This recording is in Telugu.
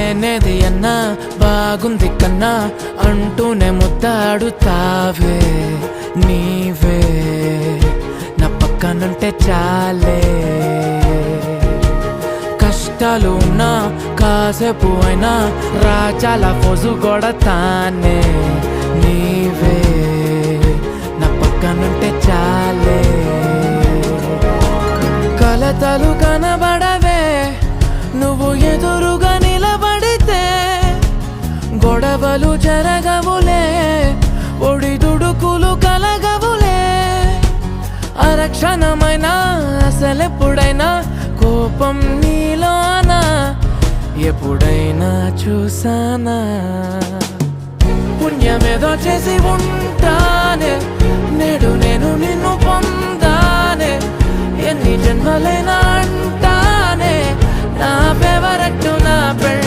లేనేది అన్నా బాగుంది కన్నా అంటూనే ముద్దాడుతావే నీవే నా పక్కనుంటే చాలే కష్టాలు ఉన్నా కాసేపు అయినా రాజాల ఫోజు కొడతానే నీవే నా పక్కనుంటే చాలే కలతలు కనబడవే నువ్వు ఎదురుగా నిలబడితే గొడవలు జరగవులే ఒడిదుడుకులు కలగవులే అరక్షణమైనా అసలెప్పుడైనా కోపం నీలోనా ఎప్పుడైనా చూసానా పుణ్యమేదో చేసి ఉంటానే నేడు నేను నిన్ను పొందానే ఎన్ని జన్మలైనా అంటానే నా ఫేవరెట్ నా పెళ్ళి